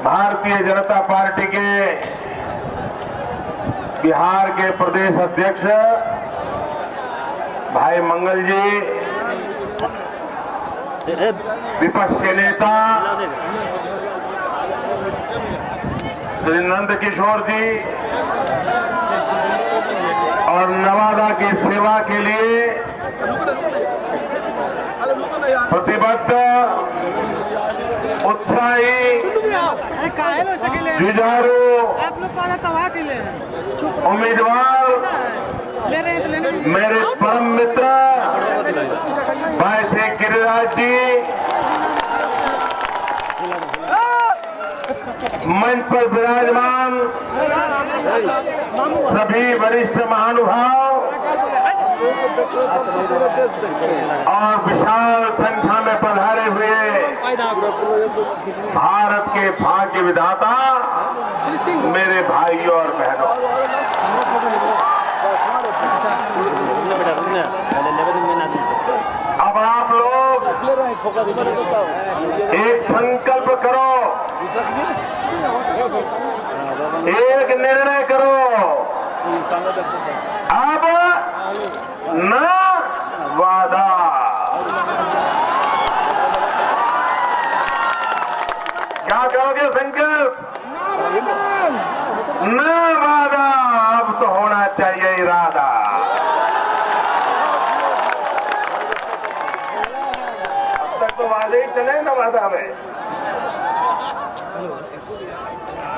Bharatiya Janata party के बिहार के प्रदेश अध्यक्ष भाई मंगल जी, विपक्ष के नेता श्री नंद किशोर जी और नवादा की सेवा के लिए प्रतिबद्ध, उत्साही, जुझारू उम्मीदवार मेरे परम मित्र भाई श्री गिरिराज जी, मंच पर विराजमान सभी वरिष्ठ महानुभाव और विशाल संख्या में पधारे हुए भारत के भाग्य विधाता मेरे भाइयों और बहनों, अब आप लोग एक संकल्प करो, एक निर्णय करो, अब न वादा। क्या करोगे संकल्प? न वादा, अब तो होना चाहिए इरादा। अब तक तो वादे ही चले न वादा में।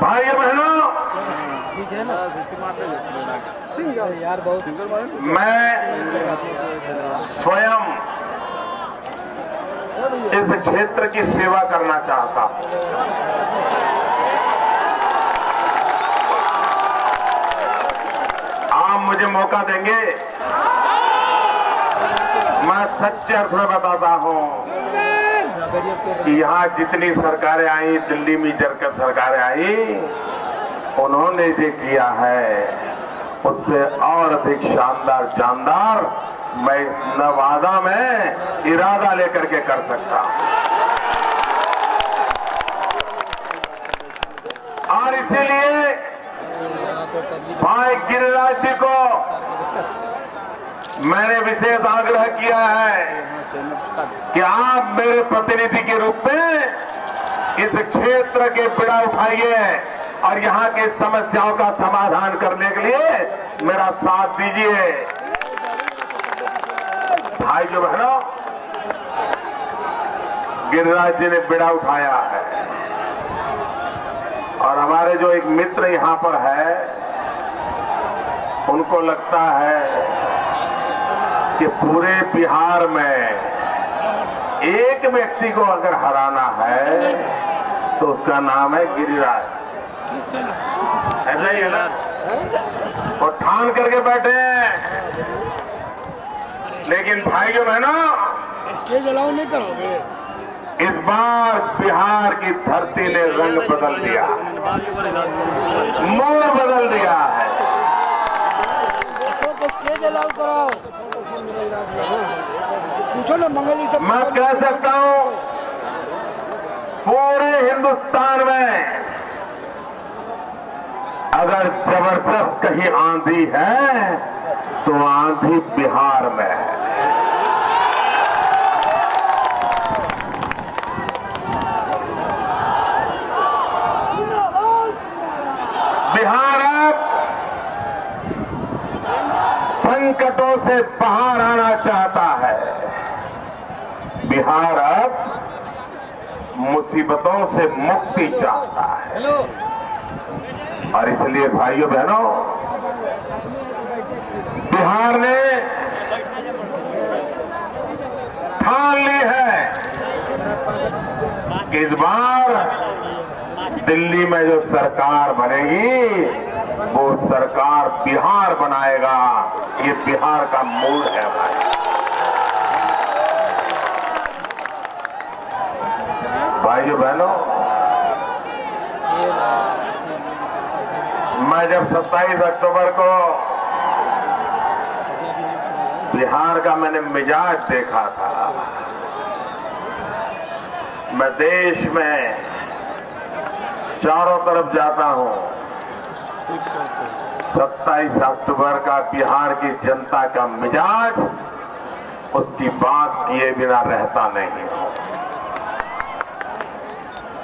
भाइयों बहनों, मैं स्वयं इस क्षेत्र की सेवा करना चाहता हूं। आप मुझे मौका देंगे, मैं सच्चे अर्थ में बताता हूं कि यहाँ जितनी सरकारें आई, दिल्ली में जरकर सरकारें आई, उन्होंने जो किया है उससे और अधिक शानदार जानदार मैं इस नवादा में इरादा लेकर के कर सकता हूं। और इसीलिए भाई गिरिराज जी को मैंने विशेष आग्रह किया है कि आप मेरे प्रतिनिधि के रूप में इस क्षेत्र के पीड़ा उठाइए और यहाँ की समस्याओं का समाधान करने के लिए मेरा साथ दीजिए। भाई जो बहनों, गिरिराज जी ने बीड़ा उठाया है और हमारे जो एक मित्र यहाँ पर है, उनको लगता है कि पूरे बिहार में एक व्यक्ति को अगर हराना है तो उसका नाम है गिरिराज। ऐसा ही है ना? वो ठान करके बैठे हैं। लेकिन भाइयों बहनों, स्टेज अलाउ नहीं करोगे? इस बार बिहार की धरती ने रंग बदल दिया, मोड़ बदल दिया है। तो स्टेज अलाउ कराओ। पूछो ना मंगली से। मैं कह सकता हूं पूरे हिंदुस्तान में अगर जबरदस्त कहीं आंधी है तो आंधी बिहार में है। बिहार अब संकटों से बाहर आना चाहता है। बिहार अब मुसीबतों से मुक्ति चाहता है। और इसलिए भाइयों बहनों, बिहार ने ठान ली है कि इस बार दिल्ली में जो सरकार बनेगी वो सरकार बिहार बनाएगा। ये बिहार का मूड है भाई। भाइयों बहनों, मैं जब 27 अक्टूबर को बिहार का मैंने मिजाज देखा था, मैं देश में चारों तरफ जाता हूं, 27 अक्टूबर का बिहार की जनता का मिजाज उसकी बात किए बिना रहता नहीं हूं।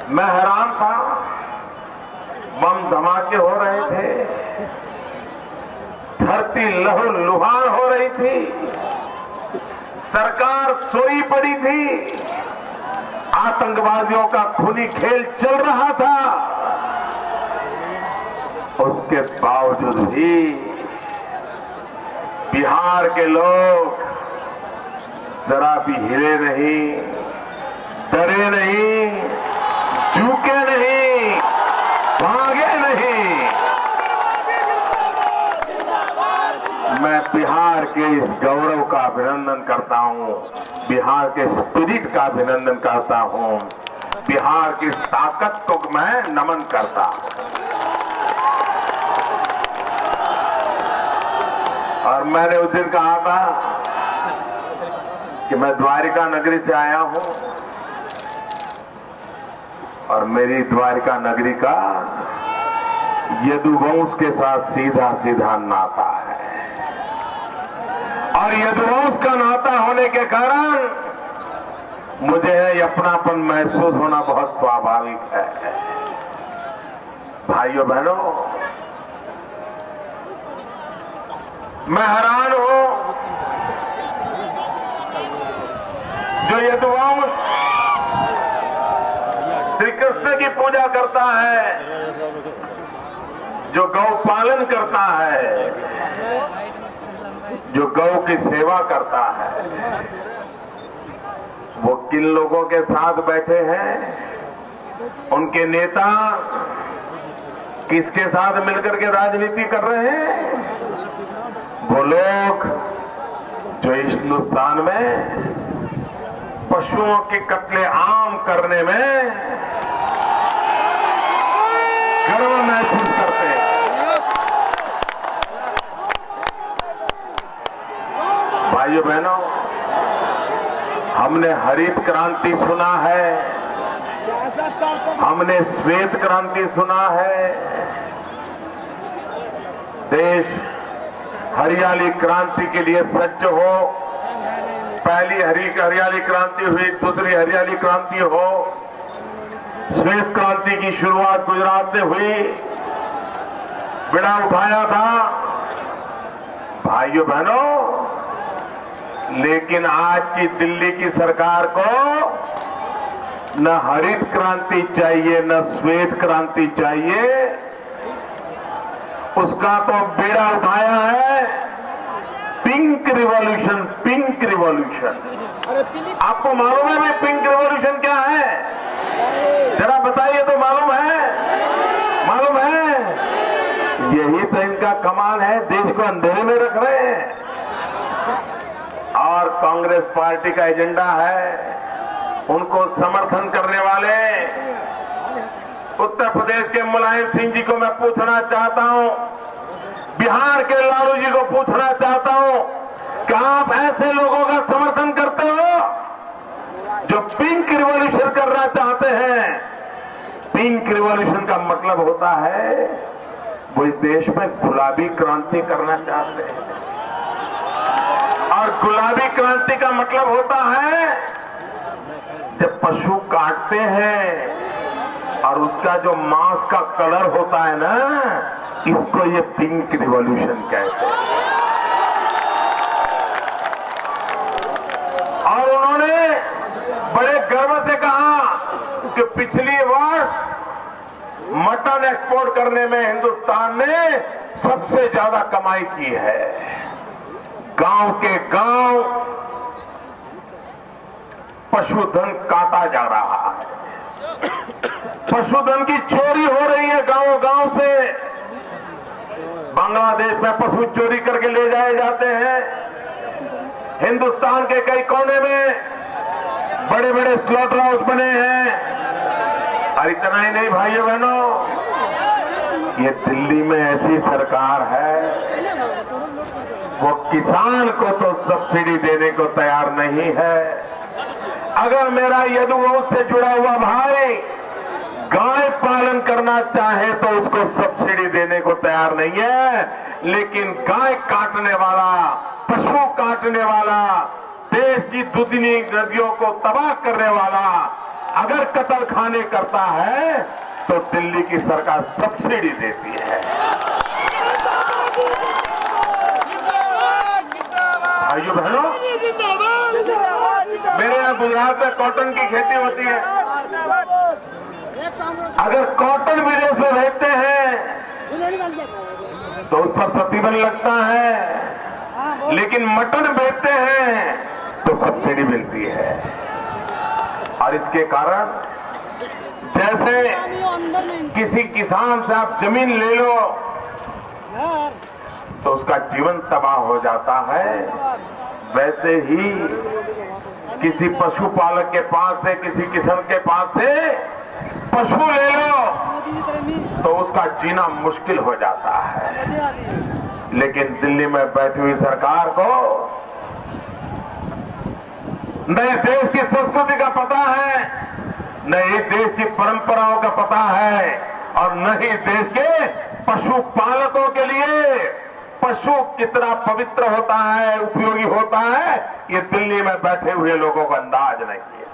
मैं हैरान था, बम धमाके हो रहे थे, धरती लहूलुहान हो रही थी, सरकार सोई पड़ी थी, आतंकवादियों का खूनी खेल चल रहा था। उसके बावजूद भी बिहार के लोग जरा भी हिले नहीं, डरे नहीं, झुके नहीं, भागे नहीं। मैं बिहार के इस गौरव का अभिनंदन करता हूं, बिहार के स्पिरिट का अभिनंदन करता हूं, बिहार की इस ताकत को मैं नमन करता हूं। और मैंने उस दिन कहा था कि मैं द्वारिका नगरी से आया हूं और मेरी द्वारिका नगरी का यदुवंश के साथ सीधा सीधा नाता है, और यदुवंश का नाता होने के कारण मुझे अपनापन महसूस होना बहुत स्वाभाविक है। भाइयों बहनों, मैं हैरान हूं, जो यदुवंश श्री कृष्ण की पूजा करता है, जो गौ पालन करता है, जो गौ की सेवा करता है, वो किन लोगों के साथ बैठे हैं, उनके नेता किसके साथ मिलकर के राजनीति कर रहे हैं? वो लोग जो हिंदुस्तान में पशुओं के कत्ले आम करने में गर्व महसूस करते हैं। भाइयों बहनों, हमने हरित क्रांति सुना है, हमने श्वेत क्रांति सुना है, देश हरियाली क्रांति के लिए सज्ज हो। पहली हरियाली क्रांति हुई, दूसरी हरियाली क्रांति हो, श्वेत क्रांति की शुरुआत गुजरात से हुई, बिड़ा उठाया था। भाइयों बहनों, लेकिन आज की दिल्ली की सरकार को न हरित क्रांति चाहिए, न श्वेत क्रांति चाहिए, उसका तो बेड़ा उठाया है पिंक रिवॉल्यूशन। पिंक रिवॉल्यूशन, आपको मालूम है भाई पिंक रिवॉल्यूशन क्या है? जरा बताइए तो। मालूम है? मालूम है? यही तो इनका कमाल है, देश को अंधेरे में रख रहे हैं। और कांग्रेस पार्टी का एजेंडा है, उनको समर्थन करने वाले उत्तर प्रदेश के मुलायम सिंह जी को मैं पूछना चाहता हूं, बिहार के लालू जी को पूछना चाहता हूं कि आप ऐसे लोगों का समर्थन करते हो जो पिंक रिवॉल्यूशन करना चाहते हैं? पिंक रिवॉल्यूशन का मतलब होता है वो इस देश में गुलाबी क्रांति करना चाहते हैं, और गुलाबी क्रांति का मतलब होता है जब पशु काटते हैं और उसका जो मांस का कलर होता है ना, इसको ये पिंक रिवॉल्यूशन कहते हैं। और उन्होंने बड़े गर्व से कहा कि पिछली वर्ष मटन एक्सपोर्ट करने में हिंदुस्तान ने सबसे ज्यादा कमाई की है। गांव के गांव पशुधन काटा जा रहा है, पशुधन की चोरी हो रही है गांव गांव से। बांग्लादेश में पशु चोरी करके ले जाए जाते हैं। हिंदुस्तान के कई कोने में बड़े बड़े स्लॉटर हाउस बने हैं। और इतना ही नहीं भाइयों बहनों, ये दिल्ली में ऐसी सरकार है, वो किसान को तो सब्सिडी देने को तैयार नहीं है। अगर मेरा यदुवंश से जुड़ा हुआ भाई गाय पालन करना चाहे तो उसको सब्सिडी देने को तैयार नहीं है, लेकिन गाय काटने वाला, पशु काटने वाला, देश की दुधनी नदियों को तबाह करने वाला अगर कत्ल खाने करता है तो दिल्ली की सरकार सब्सिडी देती है। भाइयों बहनों, मेरे यहाँ गुजरात में कॉटन की खेती होती है। अगर कॉटन विदेश में भेजते हैं तो उस पर प्रतिबंध लगता है, लेकिन मटन बेचते हैं तो सब्सिडी मिलती है। और इसके कारण जैसे किसी किसान से आप जमीन ले लो तो उसका जीवन तबाह हो जाता है, वैसे ही किसी पशुपालक के पास से, किसी किसान के पास से पशु ले लो तो उसका जीना मुश्किल हो जाता है। लेकिन दिल्ली में बैठी हुई सरकार को न देश की संस्कृति का पता है, न ही देश की परंपराओं का पता है, और न ही देश के पशुपालकों के लिए पशु कितना पवित्र होता है, उपयोगी होता है, ये दिल्ली में बैठे हुए लोगों को अंदाज नहीं है।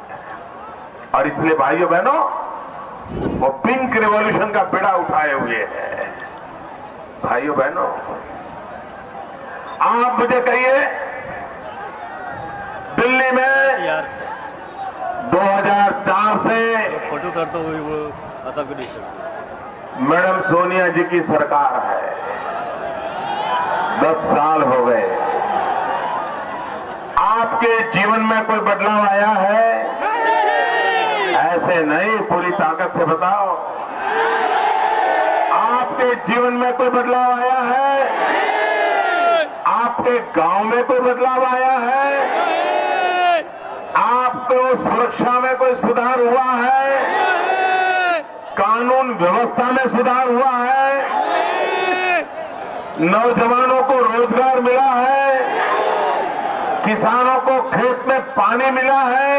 और इसलिए भाइयों बहनों, वो पिंक रिवॉल्यूशन का बेड़ा उठाए हुए हैं। भाइयों बहनों, आप मुझे कहिए, दिल्ली में 2004 से फोटो सर तो वो मैडम सोनिया जी की सरकार है, 10 साल हो गए। आपके जीवन में कोई बदलाव आया है? ऐसे नहीं, पूरी ताकत से बताओ। आपके जीवन में कोई बदलाव आया है? आपके गांव में कोई बदलाव आया है? आपको सुरक्षा में कोई सुधार हुआ है? कानून व्यवस्था में सुधार हुआ है? नौजवानों को रोजगार मिला है? किसानों को खेत में पानी मिला है?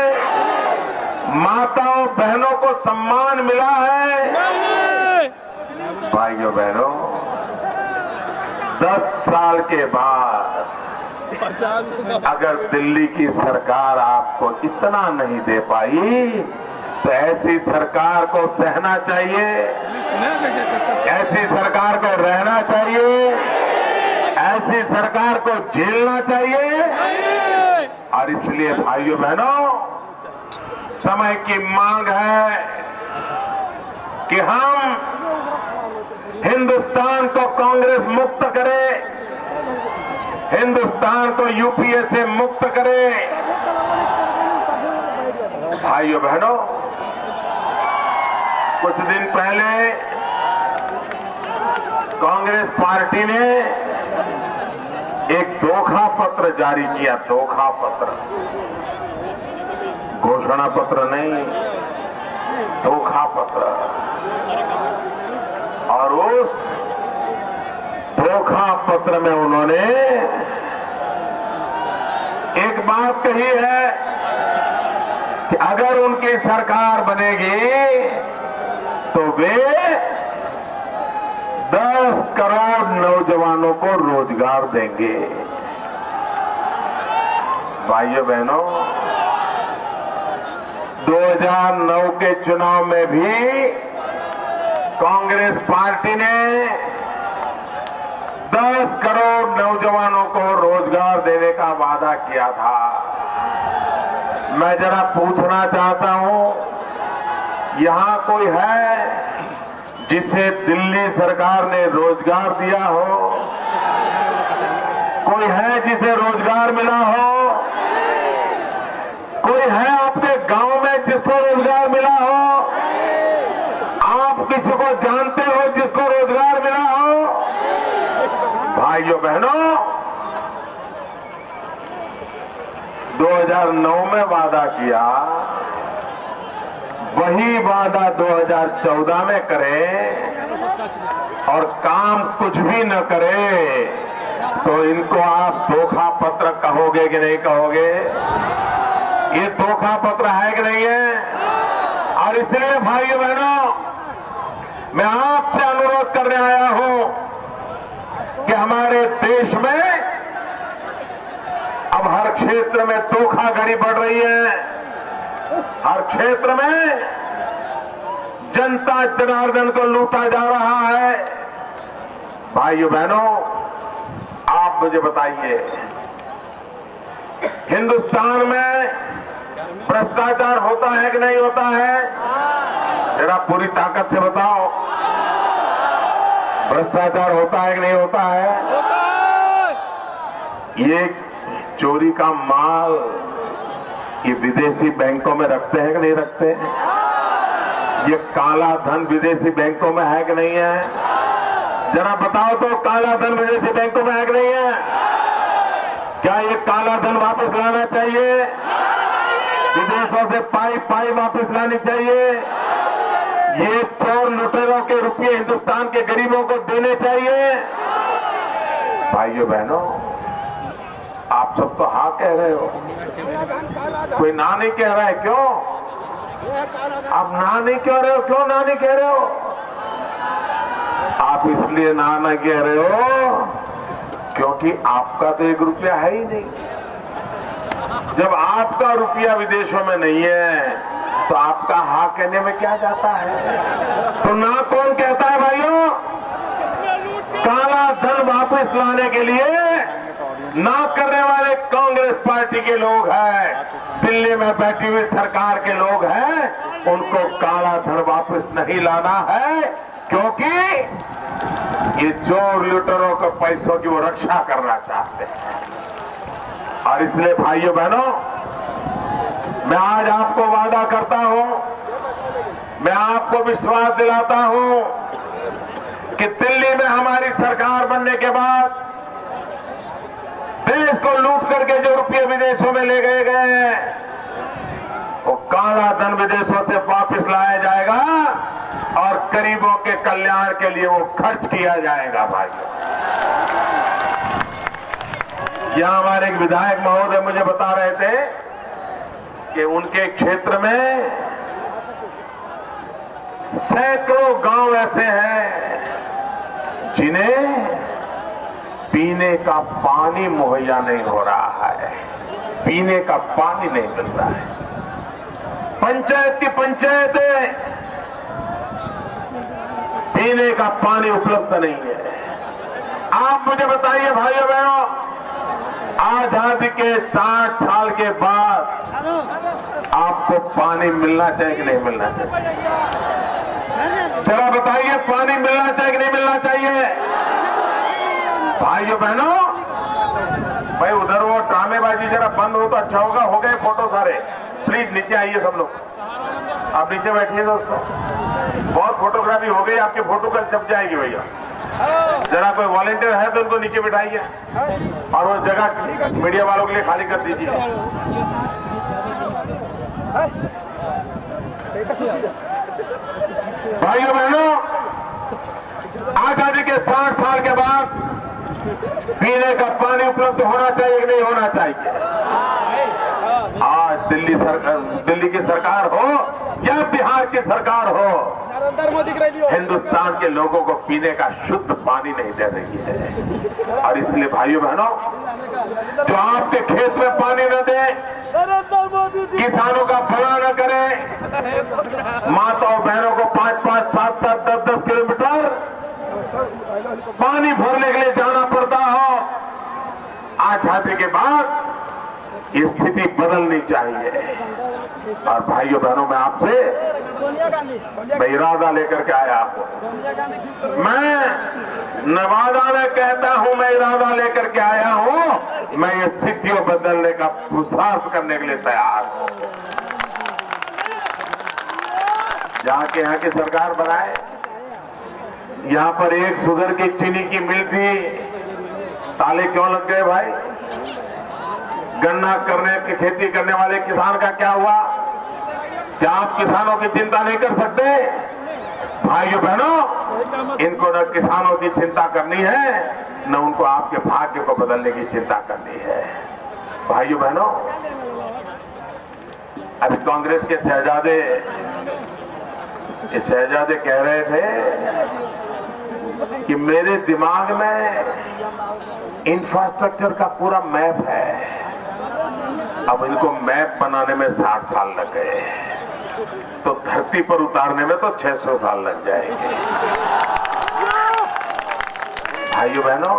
माताओं बहनों को सम्मान मिला है? भाइयों बहनों, 10 साल के बाद अगर दिल्ली की सरकार आपको इतना नहीं दे पाई तो ऐसी सरकार को सहना चाहिए, ऐसी सरकार को रहना चाहिए, ऐसी सरकार को झेलना चाहिए। और इसलिए भाइयों बहनों, समय की मांग है कि हम हिंदुस्तान को कांग्रेस मुक्त करें, हिंदुस्तान को यूपीए से मुक्त करें। भाइयों बहनों, कुछ दिन पहले कांग्रेस पार्टी ने एक धोखा पत्र जारी किया, धोखा पत्र, घोषणा पत्र नहीं, धोखा पत्र। और उस धोखा पत्र में उन्होंने एक बात कही है कि अगर उनकी सरकार बनेगी तो वे 10 करोड़ नौजवानों को रोजगार देंगे। भाइयों बहनों, 2009 के चुनाव में भी कांग्रेस पार्टी ने 10 करोड़ नौजवानों को रोजगार देने का वादा किया था। मैं जरा पूछना चाहता हूं, यहां कोई है जिसे दिल्ली सरकार ने रोजगार दिया हो? कोई है जिसे रोजगार मिला हो? कोई है आपके गांव में जिसको रोजगार मिला हो? आप किसी को जानते हो जिसको रोजगार मिला हो? भाइयों बहनों, 2009 में वादा किया, वही वादा 2014 में करें और काम कुछ भी न करे तो इनको आप धोखा पत्र कहोगे कि नहीं कहोगे? ये धोखा पत्र है कि नहीं है? और इसलिए भाइयों बहनों, मैं आपसे अनुरोध करने आया हूं कि हमारे देश में अब हर क्षेत्र में धोखाधड़ी बढ़ रही है। हर क्षेत्र में जनता जनार्दन को लूटा जा रहा है। भाइयों बहनों, आप मुझे बताइए, हिंदुस्तान में भ्रष्टाचार होता है कि नहीं होता है? जरा पूरी ताकत से बताओ, भ्रष्टाचार होता है कि नहीं होता है? ये चोरी का माल ये विदेशी बैंकों में रखते हैं कि नहीं रखते हैं? ये काला धन विदेशी बैंकों में है कि नहीं है? जरा बताओ तो, काला धन विदेशी बैंकों में है कि नहीं है? क्या ये काला धन वापस लाना चाहिए? विदेशों से पाई वापस लानी चाहिए। ये चोर लुटेरों के रुपये हिंदुस्तान के गरीबों को देने चाहिए। भाइयों बहनों, आप सब तो हाँ कह रहे हो, कोई ना नहीं कह रहा है। क्यों आप ना नहीं कह रहे हो? क्यों ना नहीं कह रहे हो? आप इसलिए ना नहीं कह रहे हो क्योंकि आपका तो 1 रुपया है ही नहीं। जब आपका रुपया विदेशों में नहीं है तो आपका हाँ कहने में क्या जाता है? तो ना कौन कहता है भाइयों? काला धन वापस लाने के लिए ना करने वाले कांग्रेस पार्टी के लोग हैं, दिल्ली में बैठी हुई सरकार के लोग हैं। उनको काला धन वापस नहीं लाना है क्योंकि ये चोर लुटेरों के पैसों की वो रक्षा करना चाहते हैं। और इसलिए भाइयों बहनों, मैं आज आपको वादा करता हूं, मैं आपको विश्वास दिलाता हूं कि दिल्ली में हमारी सरकार बनने के बाद देश को लूट करके जो रुपये विदेशों में ले गए हैं वो काला धन विदेशों से वापस लाया जाएगा और गरीबों के कल्याण के लिए वो खर्च किया जाएगा। भाइयों, यहां हमारे एक विधायक महोदय मुझे बता रहे थे कि उनके क्षेत्र में सैकड़ों गांव ऐसे हैं जिन्हें पीने का पानी मुहैया नहीं हो रहा है, पीने का पानी नहीं मिल रहा है। पंचायत की पंचायत पीने का पानी उपलब्ध नहीं है। आप मुझे बताइए भाइयों बहनों, आजादी के 60 साल के बाद आपको पानी मिलना चाहिए कि नहीं मिलना चाहिए? जरा बताइए, पानी मिलना चाहिए कि नहीं मिलना चाहिए? भाइयों बहनों, भाई उधर वो ड्रामेबाजी जरा बंद हो तो अच्छा होगा। हो गए फोटो सारे, प्लीज नीचे आइए सब लोग, आप नीचे बैठिए दोस्तों। बहुत फोटोग्राफी हो गई, आपकी फोटो कल छप जाएगी भैया। जरा कोई वॉलेंटियर है तो उनको नीचे बिठाइए और वो जगह मीडिया वालों के लिए खाली कर दीजिए। भाइयों बहनों, आजादी के 60 साल के बाद पीने का पानी उपलब्ध होना चाहिए कि नहीं होना चाहिए? आज दिल्ली की सरकार हो या बिहार की सरकार हो, हिंदुस्तान के लोगों को पीने का शुद्ध पानी नहीं दे रही है। और इसलिए भाइयों बहनों, जो आपके खेत में पानी न दे, किसानों का भला न करे, माताओं बहनों को 5-5, 7-7, 10-10 किलोमीटर पानी भरने के लिए जाना पड़ता हो, आजादी के बाद ये स्थिति बदलनी चाहिए। और भाइयों बहनों, मैं आपसे इरादा लेकर के आया हूं। मैं नवादा में कहता हूं, मैं इरादा लेकर के आया हूं, मैं ये स्थितियों बदलने का पुरुषार्थ करने के लिए तैयार हूं। जहां के यहाँ की सरकार बनाए, यहां पर एक शुगर की चीनी की मिल थी, ताले क्यों लग गए भाई? गन्ना करने की खेती करने वाले किसान का क्या हुआ? क्या आप किसानों की चिंता नहीं कर सकते? भाइयों बहनों, इनको न किसानों की चिंता करनी है, न उनको आपके भाग्य को बदलने की चिंता करनी है। भाइयों बहनों, अभी कांग्रेस के शहजादे ये शहजादे कह रहे थे कि मेरे दिमाग में इंफ्रास्ट्रक्चर का पूरा मैप है। अब इनको मैप बनाने में 60 साल लग गए, तो धरती पर उतारने में तो 600 साल लग जाएंगे। भाइयों बहनों,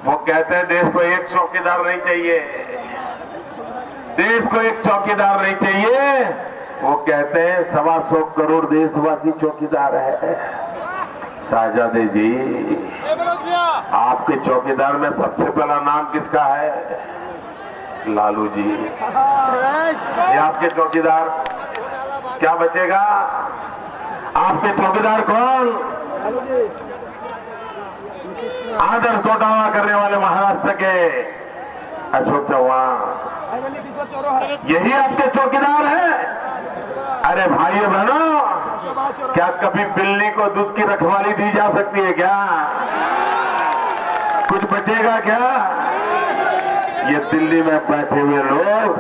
वो कहते हैं देश को एक चौकीदार नहीं चाहिए, देश को एक चौकीदार नहीं चाहिए। वो कहते हैं 125 करोड़ देशवासी चौकीदार है। शाहजादे जी, आपके चौकीदार में सबसे पहला नाम किसका है? लालू जी। ये आपके चौकीदार, क्या बचेगा? आपके चौकीदार कौन? आदर्श घोटाला करने वाले महाराष्ट्र के अशोक चौहान, यही आपके चौकीदार है। अरे भाइयों बहनों, क्या कभी बिल्ली को दूध की रखवाली दी जा सकती है क्या? कुछ बचेगा क्या? ये दिल्ली में बैठे हुए लोग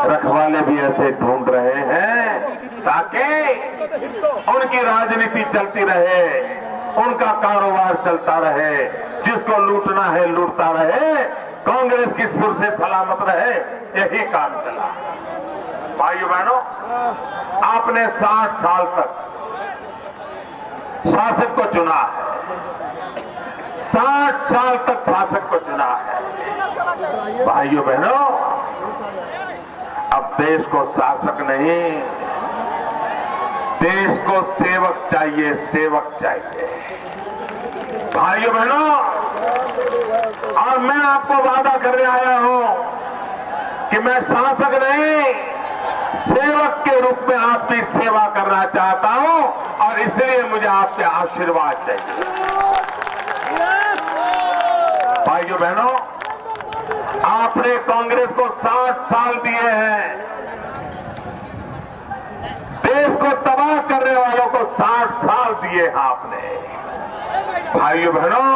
रखवाले भी ऐसे ढूंढ रहे हैं ताकि उनकी राजनीति चलती रहे, उनका कारोबार चलता रहे, जिसको लूटना है लूटता रहे, कांग्रेस की सुर से सलामत रहे, यही काम चला। भाइयों बहनों, आपने 60 साल तक शासक को चुना है, 60 साल तक शासक को चुना है। भाइयों बहनों, अब देश को शासक नहीं, देश को सेवक चाहिए, सेवक चाहिए। भाइयों बहनों, और मैं आपको वादा करने आया हूं कि मैं शासक नहीं, सेवक के रूप में आपकी सेवा करना चाहता हूं, और इसलिए मुझे आपके आशीर्वाद चाहिए। भाइयों बहनों, आपने कांग्रेस को 60 साल दिए हैं, देश को तबाह करने वालों को 60 साल दिए हैं आपने। भाइयों बहनों,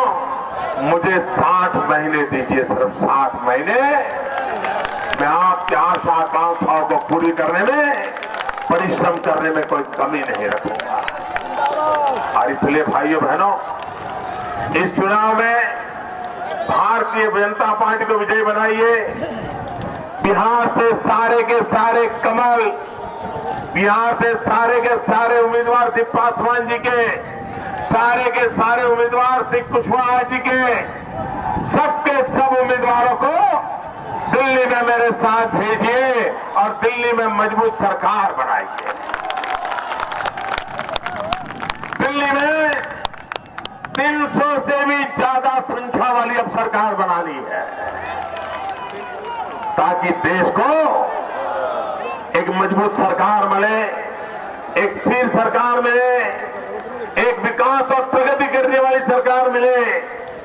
मुझे 60 महीने दीजिए, सिर्फ 60 महीने। मैं आपकी आशा आकांक्षाओं को पूरी करने में, परिश्रम करने में कोई कमी नहीं रखूंगा। और इसलिए भाइयों बहनों, इस चुनाव में भारतीय जनता पार्टी को विजयी बनाइए। बिहार से सारे के सारे कमल, बिहार से सारे के सारे उम्मीदवार श्री पासवान जी के, सारे के सारे उम्मीदवार श्री कुशवाहा जी के, सबके सब उम्मीदवारों को दिल्ली में मेरे साथ भेजिए और दिल्ली में मजबूत सरकार बनाइए। दिल्ली में 300 से भी ज्यादा संख्या वाली अब सरकार बनानी है, ताकि देश को एक मजबूत सरकार मिले, एक स्थिर सरकार मिले, एक विकास और प्रगति करने वाली सरकार मिले,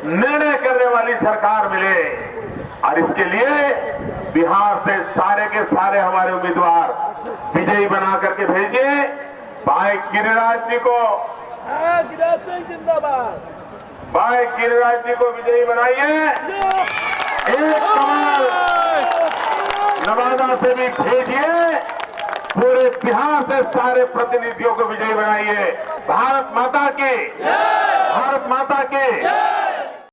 निर्णय करने वाली सरकार मिले। और इसके लिए बिहार से सारे के सारे हमारे उम्मीदवार विजयी बना करके भेजिए। भाई गिरिराज जी को, जिंदाबाद, भाई गिरिराज जी को विजयी बनाइए। एक कमल नवादा से भी भेजिए, पूरे बिहार से सारे प्रतिनिधियों को विजयी बनाइए। भारत माता की, भारत माता की।